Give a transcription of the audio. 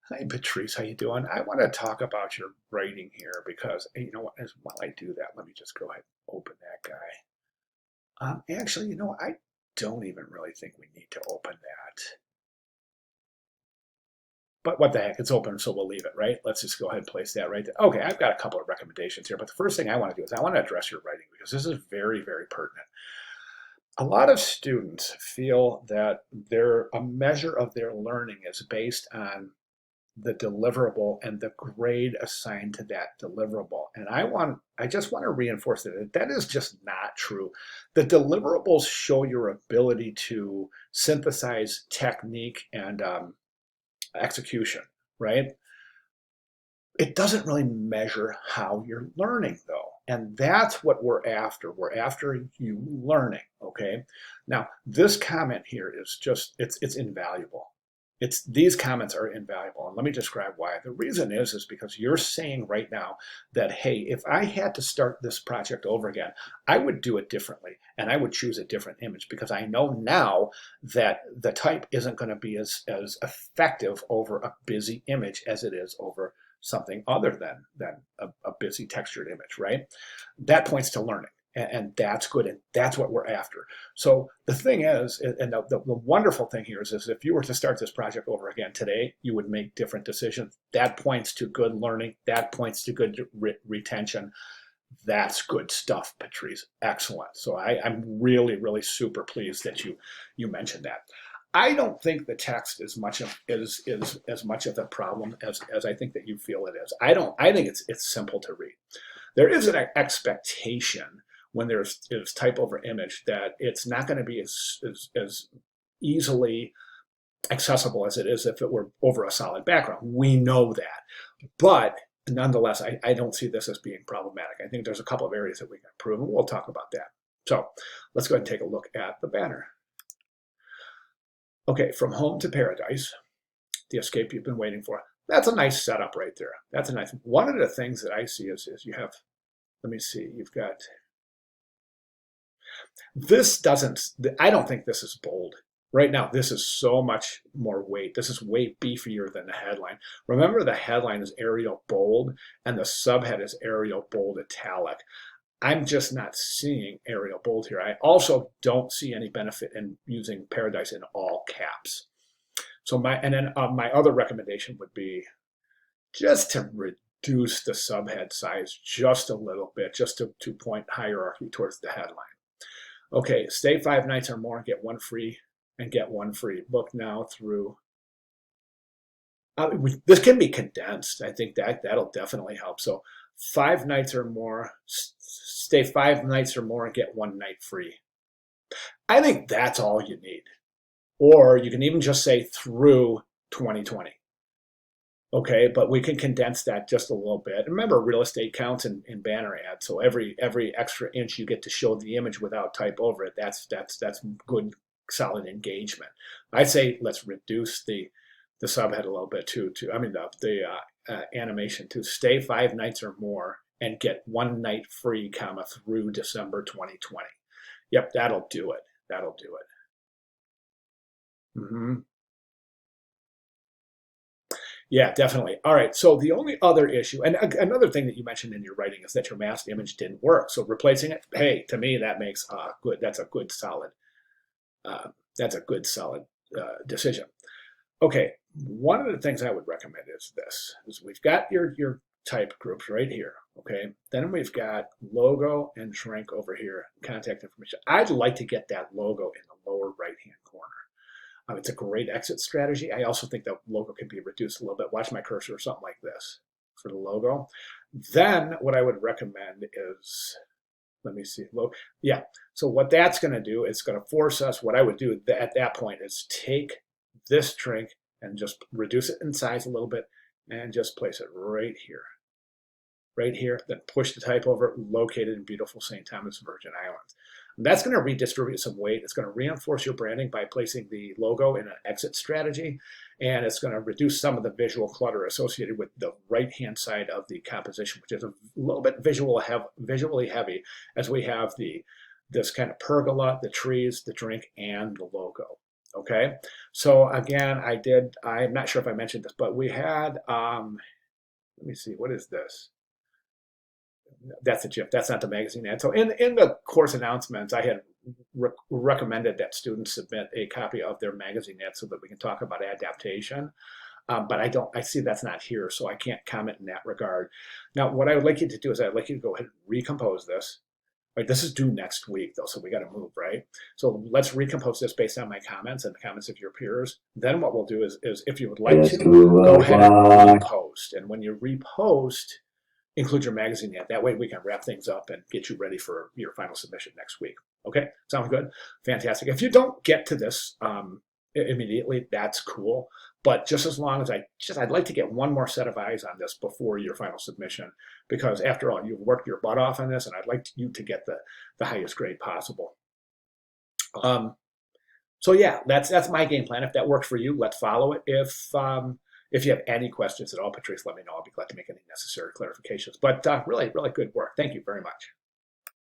Hi, Patrice. How you doing? I want to talk about your writing here because you know what? While I do that, let me just go ahead and open that guy. Actually, I don't even really think we need to open that. But what the heck? It's open, so we'll leave it, right? Let's just go ahead and place that right there. Okay, I've got a couple of recommendations here, but the first thing I want to do is I want to address your writing because this is very, very pertinent. A lot of students feel that a measure of their learning is based on the deliverable and the grade assigned to that deliverable. And I just want to reinforce that is just not true. The deliverables show your ability to synthesize technique and execution, right? It doesn't really measure how you're learning though. And that's what we're after. We're after you learning, okay? Now, this comment here is it's invaluable. These comments are invaluable. And let me describe why. The reason is because you're saying right now that, hey, if I had to start this project over again, I would do it differently and I would choose a different image because I know now that the type isn't going to be as effective over a busy image as it is over something other than a busy textured image, right? That points to learning. And that's good, and that's what we're after. So the thing is, and the wonderful thing here is if you were to start this project over again today, you would make different decisions. That points to good learning. That points to good retention. That's good stuff, Patrice. Excellent. So I'm really, really super pleased that you mentioned that. I don't think the text is as much of a problem as I think that you feel it is. I think it's simple to read. There is an expectation when there's type over image that it's not going to be as easily accessible as it is if it were over a solid background. We know that. But nonetheless, I don't see this as being problematic. I think there's a couple of areas that we can improve, and we'll talk about that. So let's go ahead and take a look at the banner. Okay, from home to paradise, the escape you've been waiting for. That's a nice setup right there. That's a nice. One of the things that I see is you have, let me see, you've got, this doesn't, I don't think this is bold. Right now, this is so much more weight. This is way beefier than the headline. Remember, the headline is Arial bold and the subhead is Arial bold italic. I'm just not seeing Arial bold here. I also don't see any benefit in using paradise in all caps. So my other recommendation would be just to reduce the subhead size just a little bit, just to point hierarchy towards the headline. Okay, stay 5 nights or more, get one free, and get one free. Book now through. This can be condensed. I think that'll definitely help. So 5 nights or more, stay 5 nights or more, and get one night free. I think that's all you need. Or you can even just say through 2020. Okay, but we can condense that just a little bit. Remember, real estate counts in banner ads, so every extra inch you get to show the image without type over it, that's good, solid engagement. I say let's reduce the subhead a little bit to I mean the animation to stay 5 nights or more and get one night free, comma through December 2020. Yep, that'll do it. That'll do it. Mm-hmm. Yeah, definitely. All right. So the only other issue, and another thing that you mentioned in your writing is that your masked image didn't work. So replacing it, hey, to me that makes good. Uh, that's a good solid decision. Okay. One of the things I would recommend is this: is we've got your type groups right here. Okay. Then we've got logo and shrink over here, contact information. I'd like to get that logo in the lower right hand corner. It's a great exit strategy. I also think the logo can be reduced a little bit. Watch my cursor or something like this for the logo. Then what I would recommend is, let me see, yeah. So what that's going to do is going to force us, what I would do at that point is take this drink and just reduce it in size a little bit and just place it right here. Right here, then push the type over, located in beautiful St. Thomas, Virgin Islands. And that's going to redistribute some weight. It's going to reinforce your branding by placing the logo in an exit strategy, and it's going to reduce some of the visual clutter associated with the right-hand side of the composition, which is a little bit visually heavy, as we have this kind of pergola, the trees, the drink, and the logo. Okay, so again, I'm not sure if I mentioned this, but we had, let me see, what is this? That's a GIF. That's not the magazine ad. So in the course announcements, I had recommended that students submit a copy of their magazine ad so that we can talk about adaptation. But I see that's not here, so I can't comment in that regard. Now, what I would like you to do is I'd like you to go ahead and recompose this. Right, this is due next week, though, so we got to move, right? So let's recompose this based on my comments and the comments of your peers. Then what we'll do is if you would like to, go ahead and repost. And when you repost, include your magazine ad. That way we can wrap things up and get you ready for your final submission next week. Okay, sounds good? Fantastic. If you don't get to this immediately, that's cool. But just as long as I'd like to get one more set of eyes on this before your final submission, because after all, you've worked your butt off on this, and I'd like you to get the highest grade possible. So yeah, that's my game plan. If that works for you, let's follow it. If you have any questions at all, Patrice, let me know. I'll be glad to make any necessary clarifications. But really, really good work. Thank you very much.